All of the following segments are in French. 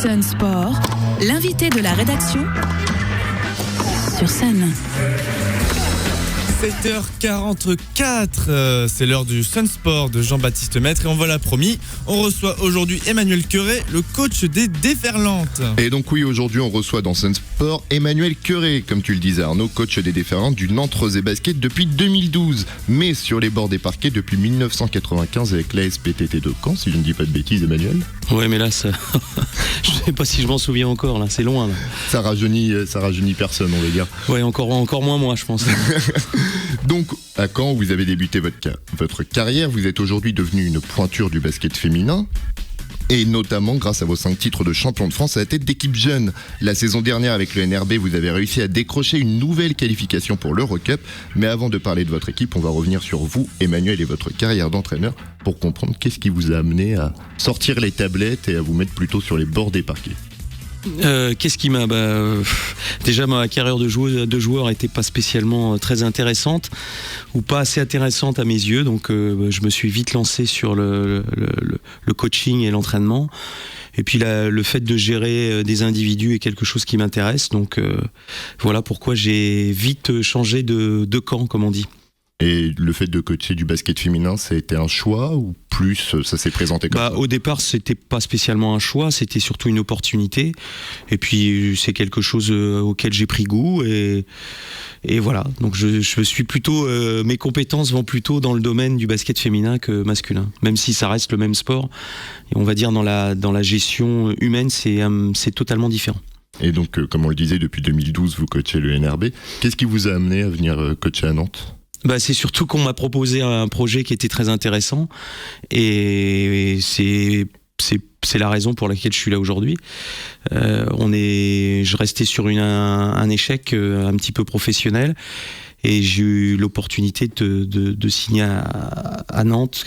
Sun Sport, l'invité de la rédaction sur Sun. 7h44, c'est l'heure du Sun Sport de Jean-Baptiste Maître et on vous l'a promis, on reçoit aujourd'hui Emmanuel Queret, le coach des Déferlantes. Et donc oui, aujourd'hui on reçoit dans Sun Sport Emmanuel Queret, comme tu le disais Arnaud, coach des Déferlantes du Nantes Rosé Basket depuis 2012, mais sur les bords des parquets depuis 1995 avec la SPTT de Caen, si je ne dis pas de bêtises Emmanuel. Ouais mais là, ça... je sais pas si je m'en souviens encore, là, c'est loin. Là. Ça rajeunit personne, on va dire. Ouais, encore moins moi je pense. Donc, à Caen, vous avez débuté votre carrière, vous êtes aujourd'hui devenu une pointure du basket féminin, et notamment grâce à vos 5 titres de champion de France à la tête d'équipe jeune. La saison dernière avec le NRB, vous avez réussi à décrocher une nouvelle qualification pour l'Eurocup, mais avant de parler de votre équipe, on va revenir sur vous, Emmanuel, et votre carrière d'entraîneur, pour comprendre qu'est-ce qui vous a amené à sortir les tablettes et à vous mettre plutôt sur les bords des parquets. Qu'est-ce qui m'a... déjà ma carrière de joueur n'était pas spécialement très intéressante ou pas assez intéressante à mes yeux, donc je me suis vite lancé sur le coaching et l'entraînement, et puis le fait de gérer des individus est quelque chose qui m'intéresse, donc voilà pourquoi j'ai vite changé de camp, comme on dit. Et le fait de coacher du basket féminin, ça a été un choix ou plus ça s'est présenté comme ça ? Au départ, c'était pas spécialement un choix, c'était surtout une opportunité. Et puis, c'est quelque chose auquel j'ai pris goût. Et voilà. Donc, je suis plutôt. Mes compétences vont plutôt dans le domaine du basket féminin que masculin. Même si ça reste le même sport. Et on va dire, dans la gestion humaine, c'est totalement différent. Et donc, comme on le disait, depuis 2012, vous coachez le NRB. Qu'est-ce qui vous a amené à venir coacher à Nantes ? C'est surtout qu'on m'a proposé un projet qui était très intéressant, et c'est la raison pour laquelle je suis là aujourd'hui. Je restais sur un échec un petit peu professionnel, et j'ai eu l'opportunité de signer à Nantes.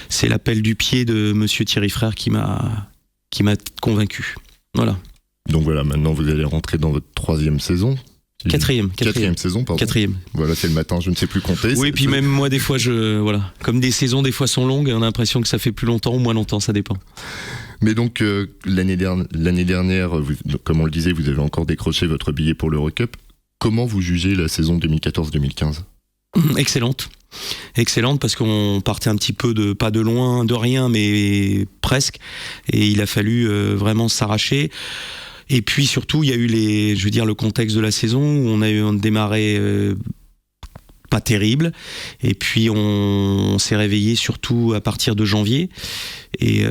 C'est l'appel du pied de Monsieur Thierry Frère qui m'a convaincu. Voilà. Donc voilà, maintenant vous allez rentrer dans votre 3e saison. Quatrième saison, pardon. 4e. Voilà, c'est le matin, je ne sais plus compter. Oui, puis même moi, des fois, voilà. Comme des saisons, des fois, sont longues, on a l'impression que ça fait plus longtemps ou moins longtemps, ça dépend. Mais donc, l'année dernière, comme on le disait, vous avez encore décroché votre billet pour l'Eurocup. Comment vous jugez la saison 2014-2015 ? Excellente, parce qu'on partait un petit peu pas de loin, de rien, mais presque. Et il a fallu vraiment s'arracher. Et puis surtout, il y a eu le contexte de la saison où on a démarré pas terrible. Et puis on s'est réveillé surtout à partir de janvier. Et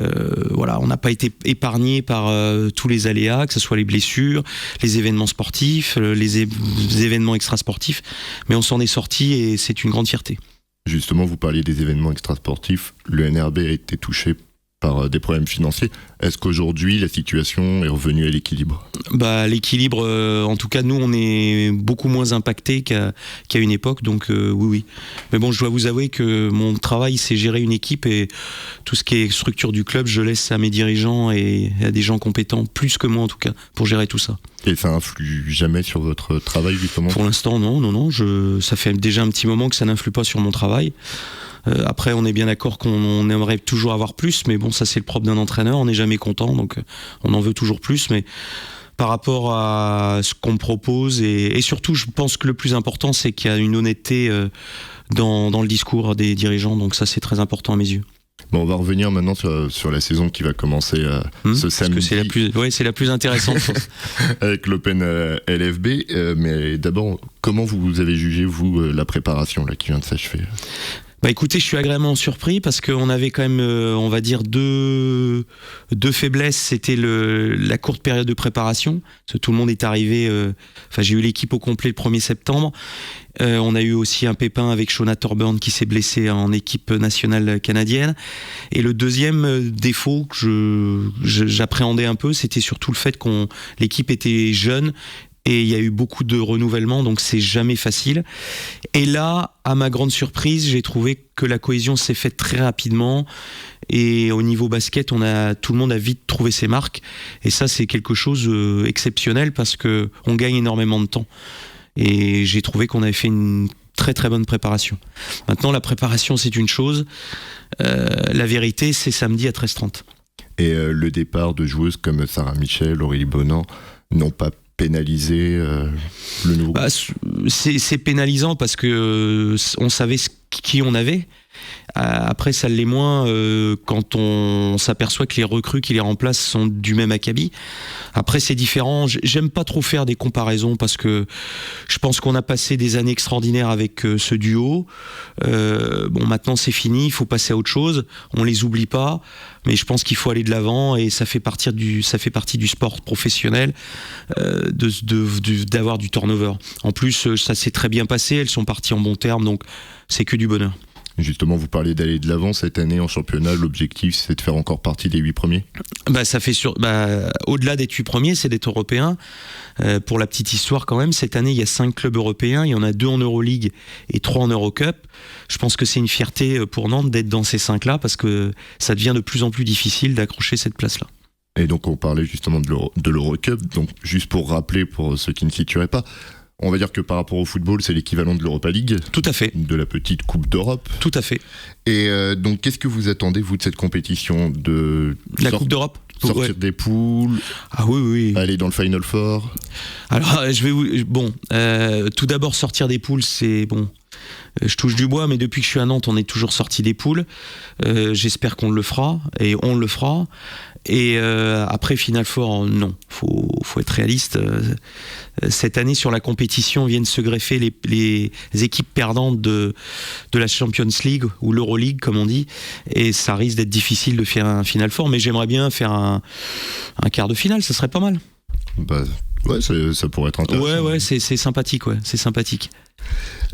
voilà, on n'a pas été épargné par tous les aléas, que ce soit les blessures, les événements sportifs, les événements extrasportifs. Mais on s'en est sorti et c'est une grande fierté. Justement, vous parliez des événements extrasportifs. Le NRB a été touché par des problèmes financiers. Est-ce qu'aujourd'hui, la situation est revenue à l'équilibre ? L'équilibre, en tout cas, nous, on est beaucoup moins impactés qu'à une époque, donc oui. Mais bon, je dois vous avouer que mon travail, c'est gérer une équipe, et tout ce qui est structure du club, je laisse à mes dirigeants et à des gens compétents, plus que moi en tout cas, pour gérer tout ça. Et ça influe jamais sur votre travail, justement ? Pour l'instant, non. Ça fait déjà un petit moment que ça n'influe pas sur mon travail. Après, on est bien d'accord qu'on aimerait toujours avoir plus, mais bon, ça c'est le propre d'un entraîneur, on n'est jamais content, donc on en veut toujours plus, mais par rapport à ce qu'on me propose, et surtout, je pense que le plus important, c'est qu'il y a une honnêteté dans le discours des dirigeants, donc ça c'est très important à mes yeux. Bon, on va revenir maintenant sur la saison qui va commencer ce samedi. Parce que c'est la plus intéressante. Avec l'Open LFB. Mais d'abord, comment vous avez jugé, vous, la préparation là, qui vient de s'achever ? Écoutez, je suis agréablement surpris parce qu'on avait quand même, on va dire, deux faiblesses. C'était la courte période de préparation. Parce que tout le monde est arrivé. J'ai eu l'équipe au complet le 1er septembre. On a eu aussi un pépin avec Shona Thorburn qui s'est blessée en équipe nationale canadienne. Et le deuxième défaut que j'appréhendais un peu, c'était surtout le fait l'équipe était jeune. Et il y a eu beaucoup de renouvellement, donc c'est jamais facile. Et là, à ma grande surprise, j'ai trouvé que la cohésion s'est faite très rapidement. Et au niveau basket, tout le monde a vite trouvé ses marques. Et ça, c'est quelque chose exceptionnel parce que on gagne énormément de temps. Et j'ai trouvé qu'on avait fait une très très bonne préparation. Maintenant, la préparation, c'est une chose. La vérité, c'est samedi à 13h30. Et le départ de joueuses comme Sarah Michel, Aurélie Bonan n'ont pas pénalisé le nouveau groupe. C'est pénalisant parce que on savait qui on avait. Après, ça l'est moins quand on s'aperçoit que les recrues qui les remplacent sont du même acabit. Après, c'est différent. J'aime pas trop faire des comparaisons parce que je pense qu'on a passé des années extraordinaires avec ce duo. Bon, maintenant c'est fini, il faut passer à autre chose. On les oublie pas, mais je pense qu'il faut aller de l'avant et ça fait partie du sport professionnel d'avoir du turnover. En plus, ça s'est très bien passé. Elles sont parties en bons termes, donc c'est que du bonheur. Justement, vous parlez d'aller de l'avant cette année en championnat. L'objectif, c'est de faire encore partie des 8 premiers. Ça fait au-delà d'être 8 premiers, c'est d'être européen. Pour la petite histoire, quand même, cette année, il y a 5 clubs européens. Il y en a 2 en Euroleague et 3 en Eurocup. Je pense que c'est une fierté pour Nantes d'être dans ces 5-là parce que ça devient de plus en plus difficile d'accrocher cette place-là. Et donc, on parlait justement de l'Eurocup. Donc, juste pour rappeler, pour ceux qui ne situeraient pas, on va dire que par rapport au football, c'est l'équivalent de l'Europa League. Tout à fait. De la petite Coupe d'Europe. Tout à fait. Et donc, qu'est-ce que vous attendez, vous, de cette compétition La Coupe d'Europe. Sortir des poules. Ah oui. Aller dans le Final Four. Alors, tout d'abord, sortir des poules, c'est bon. Je touche du bois, mais depuis que je suis à Nantes, on est toujours sorti des poules. J'espère qu'on le fera, et on le fera. Et après Final Four, non, faut être réaliste. Cette année, sur la compétition, viennent se greffer les équipes perdantes de la Champions League ou l'Euroleague, comme on dit, et ça risque d'être difficile de faire un Final Four, mais j'aimerais bien faire un quart de finale, ça serait pas mal. Ouais, ça pourrait être intéressant. Ouais, c'est sympathique, c'est sympathique.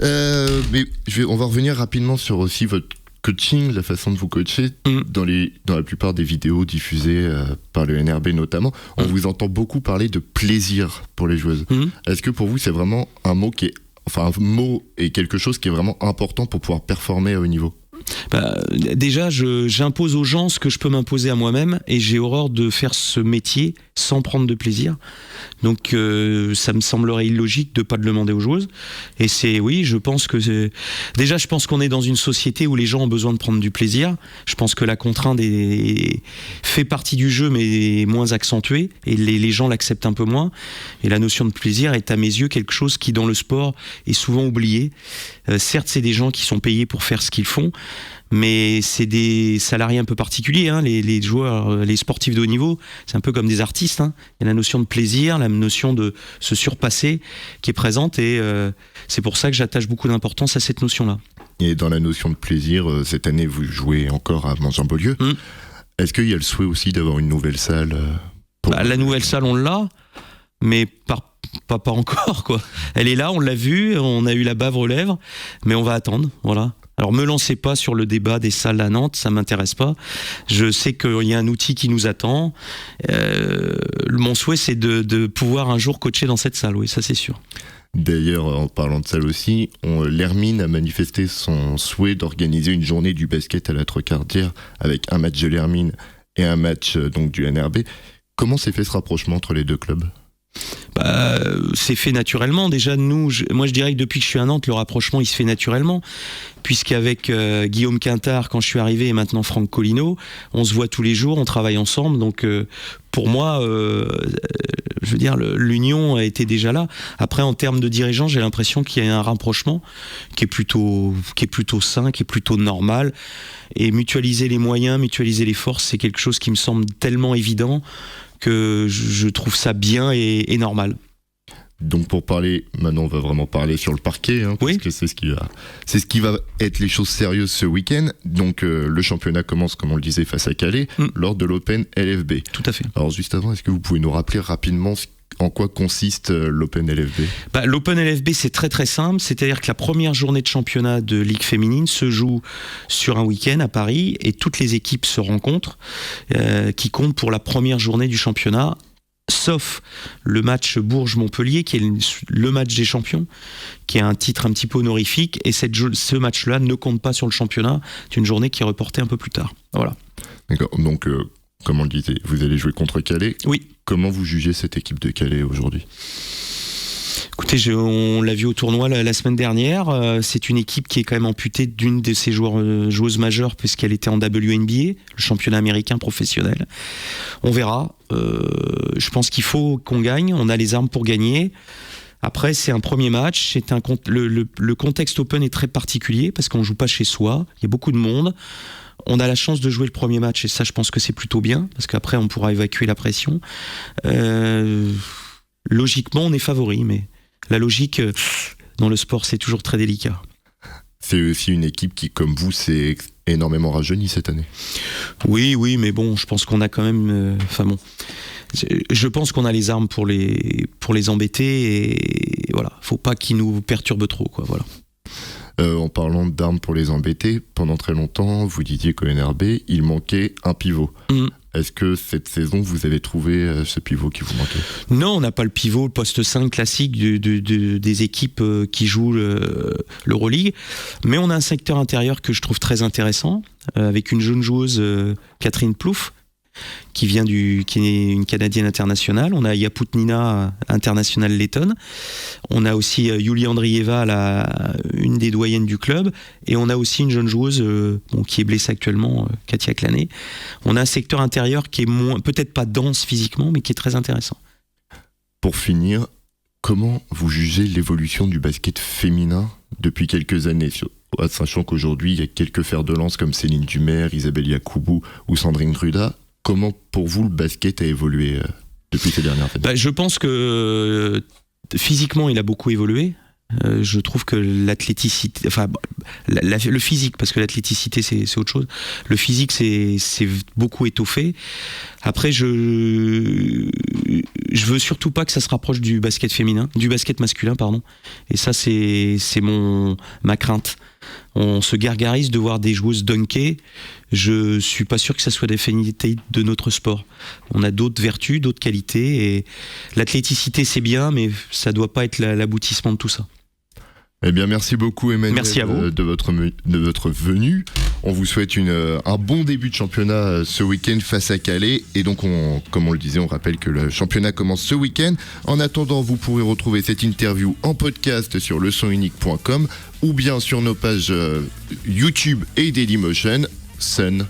Mais on va revenir rapidement sur aussi votre coaching, la façon de vous coacher. Dans la plupart des vidéos diffusées par le NRB notamment, on vous entend beaucoup parler de plaisir pour les joueuses. Est-ce que pour vous c'est vraiment un mot et quelque chose qui est vraiment important pour pouvoir performer à haut niveau? Déjà, j'impose aux gens ce que je peux m'imposer à moi-même et j'ai horreur de faire ce métier sans prendre de plaisir. Donc ça me semblerait illogique de pas le demander aux joueuses. Et je pense qu'on est dans une société où les gens ont besoin de prendre du plaisir. Je pense que la contrainte fait partie du jeu mais moins accentuée et les gens l'acceptent un peu moins. Et la notion de plaisir est à mes yeux quelque chose qui dans le sport est souvent oublié. Certes, c'est des gens qui sont payés pour faire ce qu'ils font, mais c'est des salariés un peu particuliers, hein. Les joueurs, les sportifs de haut niveau, c'est un peu comme des artistes, hein. Il y a la notion de plaisir, la notion de se surpasser qui est présente et c'est pour ça que j'attache beaucoup d'importance à cette notion-là. Et dans la notion de plaisir, cette année vous jouez encore à Mangin-Beaulieu. Est-ce qu'il y a le souhait aussi d'avoir une nouvelle salle La nouvelle salle, on l'a, mais pas encore, quoi. Elle est là, on l'a vue, on a eu la bave aux lèvres, mais on va attendre, voilà. Alors me lancez pas sur le débat des salles à Nantes, ça m'intéresse pas. Je sais qu'il y a un outil qui nous attend. Mon souhait, c'est de pouvoir un jour coacher dans cette salle, oui, ça c'est sûr. D'ailleurs, en parlant de salle aussi, l'Hermine a manifesté son souhait d'organiser une journée du basket à la Trocardière avec un match de l'Hermine et un match donc du NRB. Comment s'est fait ce rapprochement entre les deux clubs ? C'est fait naturellement. Déjà, moi je dirais que depuis que je suis à Nantes, le rapprochement il se fait naturellement, puisqu'avec Guillaume Quintard, quand je suis arrivé, et maintenant Franck Collineau, on se voit tous les jours, on travaille ensemble. Donc pour moi, je veux dire, l'union a été déjà là. Après, en termes de dirigeants, j'ai l'impression qu'il y a un rapprochement qui est plutôt sain, qui est plutôt normal. Et mutualiser les moyens, mutualiser les forces, c'est quelque chose qui me semble tellement évident que je trouve ça bien et normal. Donc pour parler, maintenant on va vraiment parler sur le parquet, hein, parce que c'est ce qui va être les choses sérieuses ce week-end. Donc le championnat commence, comme on le disait, face à Calais, lors de l'Open LFB. Tout à fait. Alors juste avant, est-ce que vous pouvez nous rappeler rapidement en quoi consiste l'Open LFB ? L'Open LFB, c'est très très simple, c'est-à-dire que la première journée de championnat de Ligue féminine se joue sur un week-end à Paris et toutes les équipes se rencontrent qui comptent pour la première journée du championnat, sauf le match Bourges-Montpellier qui est le match des champions, qui est un titre un petit peu honorifique, et ce match-là ne compte pas sur le championnat, c'est une journée qui est reportée un peu plus tard. Voilà. D'accord, donc comme on le disait, vous allez jouer contre Calais. Oui. Comment vous jugez cette équipe de Calais aujourd'hui ? Écoutez, on l'a vu au tournoi la semaine dernière. C'est une équipe qui est quand même amputée d'une de ses joueuses majeures puisqu'elle était en WNBA, le championnat américain professionnel. On verra. Je pense qu'il faut qu'on gagne. On a les armes pour gagner. Après, c'est un premier match. Le contexte Open est très particulier parce qu'on joue pas chez soi. Il y a beaucoup de monde. On a la chance de jouer le premier match et ça, je pense que c'est plutôt bien parce qu'après, on pourra évacuer la pression. Logiquement, on est favori, mais la logique dans le sport, c'est toujours très délicat. C'est aussi une équipe qui, comme vous, s'est énormément rajeunie cette année. Oui, mais bon, je pense qu'on a quand même... je pense qu'on a les armes pour les embêter et voilà, faut pas qu'ils nous perturbent trop, quoi, voilà. En parlant d'armes pour les embêter, pendant très longtemps, vous disiez qu'au NRB, il manquait un pivot. Est-ce que cette saison, vous avez trouvé ce pivot qui vous manquait ? Non, on n'a pas le pivot, le poste 5 classique des équipes qui jouent l'Euroleague, mais on a un secteur intérieur que je trouve très intéressant, avec une jeune joueuse, Catherine Plouffe, qui est une Canadienne internationale. On a Yaputnina, internationale lettonne. On a aussi Yulia Andrieva, une des doyennes du club. Et on a aussi une jeune joueuse qui est blessée actuellement, Katia Clané. On a un secteur intérieur qui est peut-être pas dense physiquement, mais qui est très intéressant. Pour finir, comment vous jugez l'évolution du basket féminin depuis quelques années, sachant qu'aujourd'hui, il y a quelques fers de lance comme Céline Dumer, Isabelle Yacoubou ou Sandrine Gruda. Comment, pour vous, le basket a évolué depuis ces dernières années ? Je pense que physiquement, il a beaucoup évolué. Je trouve que l'athléticité, le physique, parce que l'athléticité c'est autre chose. Le physique c'est beaucoup étoffé. Après, je veux surtout pas que ça se rapproche du basket masculin, pardon. Et ça c'est ma crainte. On se gargarise de voir des joueuses dunker. Je suis pas sûr que ça soit la finalité de notre sport. On a d'autres vertus, d'autres qualités, et l'athléticité c'est bien, mais ça doit pas être l'aboutissement de tout ça. Eh bien, merci beaucoup Emmanuel. Merci à vous. De votre venue. On vous souhaite un bon début de championnat ce week-end face à Calais. Et donc, comme on le disait, on rappelle que le championnat commence ce week-end. En attendant, vous pourrez retrouver cette interview en podcast sur lesonunique.com ou bien sur nos pages YouTube et Dailymotion. Sun.